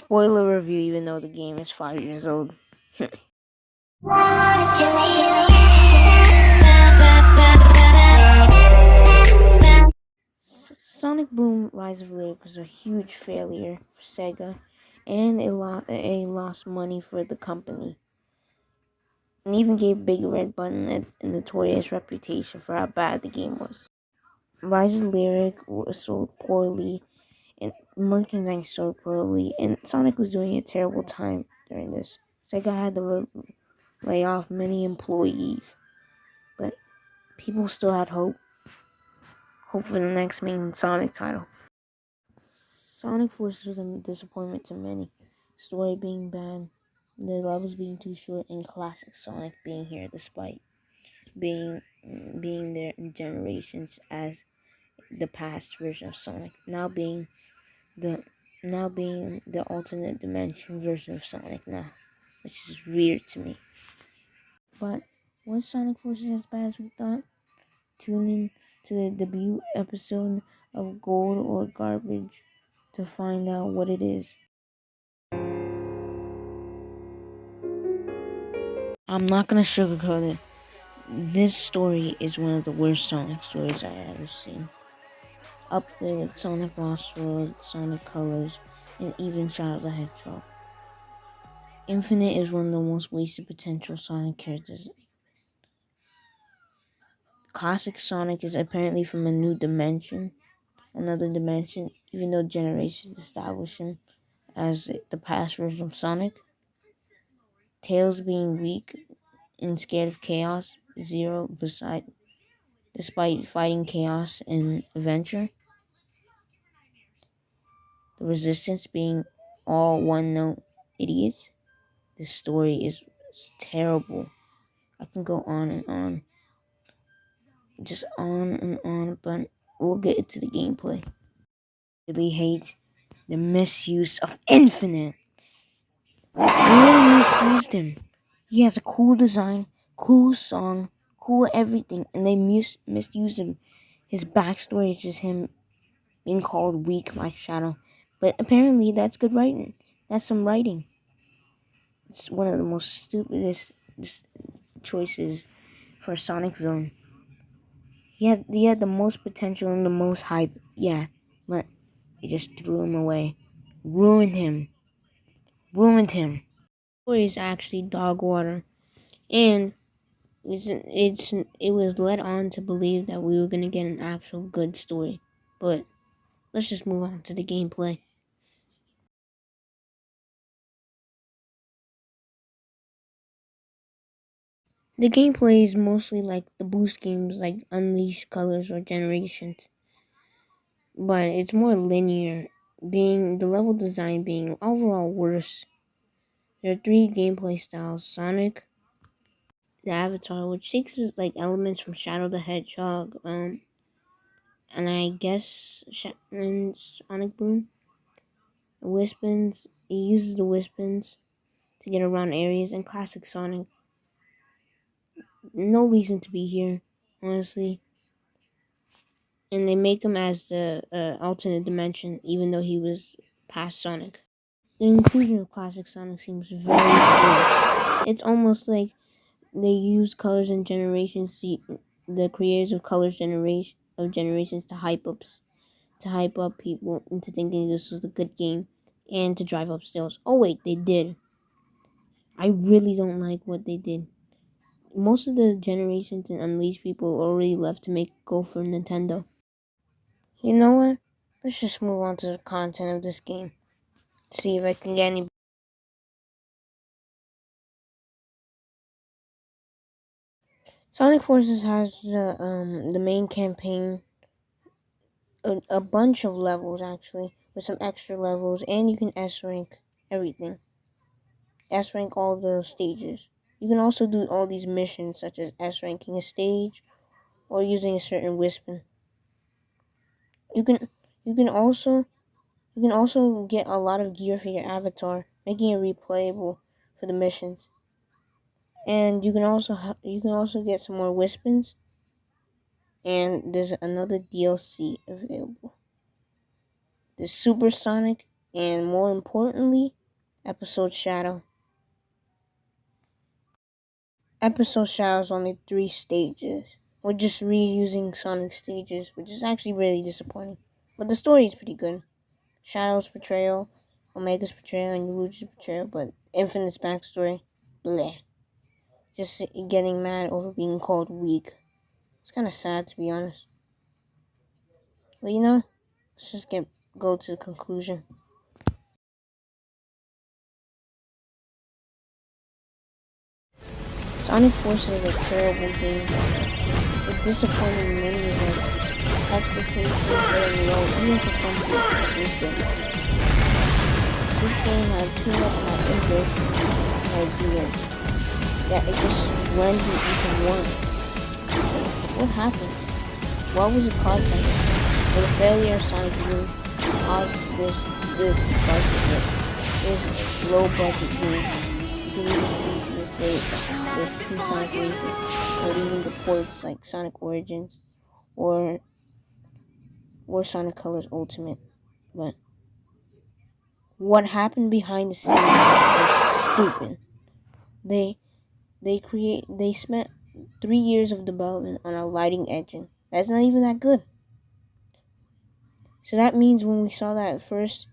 Spoiler review, even though the game is 5 years old. Sonic Boom Rise of Lyric was a huge failure for Sega, and it lost money for the company, and even gave Big Red Button a notorious reputation for how bad the game was. Rise of Lyric was sold poorly, and merchandise sold poorly, and Sonic was doing a terrible time during this. Sega had to lay off many employees, but people still had hope for the next main Sonic title. Sonic Forces was a disappointment to many. Story being bad, the levels being too short, and classic Sonic being here despite being there in generations as the past version of Sonic, now being the alternate dimension version of Sonic now, which is weird to me. But was Sonic Forces as bad as we thought? Tune in to the debut episode of Gold or Garbage to find out what it is. I'm not gonna sugarcoat it. This story is one of the worst Sonic stories I've ever seen. Up there with Sonic Lost World, Sonic Colors, and even Shadow the Hedgehog. Infinite is one of the most wasted potential Sonic characters. Classic Sonic is apparently from a new dimension, another dimension, even though generations established him as the past version of Sonic. Tails being weak and scared of chaos, Zero despite fighting chaos and adventure. The Resistance being all one-note idiots. This story is terrible. I can go on and on. Just on and on, but we'll get into the gameplay. I really hate the misuse of Infinite. They really misused him. He has a cool design, cool song, cool everything, and they misused him. His backstory is just him being called weak like Shadow. But apparently that's good writing. That's some writing. It's one of the most stupidest choices for a Sonic villain. He had the most potential and the most hype, yeah, but they just threw him away. Ruined him. The story is actually dog water. And it was led on to believe that we were gonna get an actual good story. But let's just move on to the gameplay. The gameplay is mostly like the boost games like Unleash, Colors, or Generations. But it's more linear, being the level design being overall worse. There are 3 gameplay styles: Sonic, the Avatar, which takes like elements from Shadow the Hedgehog, and I guess and Sonic Boom. Wispins, he uses the Wispins to get around areas, and classic Sonic. No reason to be here, honestly. And they make him as the alternate dimension, even though he was past Sonic. The inclusion of classic Sonic seems very forced. It's almost like they use Colors and Generations, the creators of Generations, to hype up people into thinking this was a good game and to drive up sales. Oh wait, they did. I really don't like what they did. Most of the Generations and Unleashed people already left to go for Nintendo. You know what? Let's just move on to the content of this game. See if I can get any. Sonic Forces has the main campaign, a bunch of levels actually, with some extra levels, and you can S rank everything. S rank all the stages. You can also do all these missions, such as S ranking a stage or using a certain Wispin. You can also get a lot of gear for your avatar, making it replayable for the missions. And you can also get some more Wispins. And there's another DLC available. The Super Sonic And more importantly, Episode Shadow. Episode Shadow is only 3 stages. We're just reusing Sonic stages, which is actually really disappointing. But the story is pretty good. Shadow's portrayal, Omega's portrayal, and Rouge's portrayal, but Infinite's backstory, bleh. Just getting mad over being called weak. It's kind of sad, to be honest. But let's just go to the conclusion. Sonic Forces is a terrible game. It disappointed many of us. Expectations were low, even for some people. This game had too much ambitious ideas that it just blended into one. What happened? What was it caused by? Well, the failure of Sonic Boom caused this low budget game. You can even see to this day with Team Sonic Racing, or even the ports like Sonic Origins or Sonic Colors Ultimate. But what happened behind the scenes was stupid. They spent 3 years of development on a lighting engine. That's not even that good. So that means when we saw that first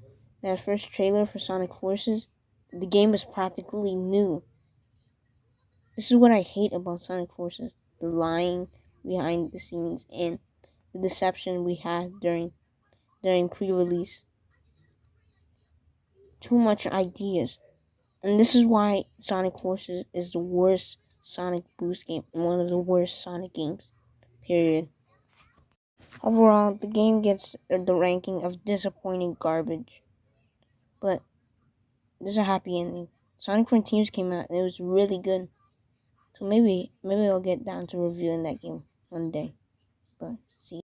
trailer for Sonic Forces, the game was practically new. This is what I hate about Sonic Forces: the lying behind the scenes and the deception we had during pre-release. Too much ideas. And this is why Sonic Forces is the worst Sonic Boost game and one of the worst Sonic games. Period. Overall, the game gets the ranking of disappointing garbage. But there's a happy ending. Sonic Frontiers came out and it was really good. So maybe I'll get down to reviewing that game one day. But see.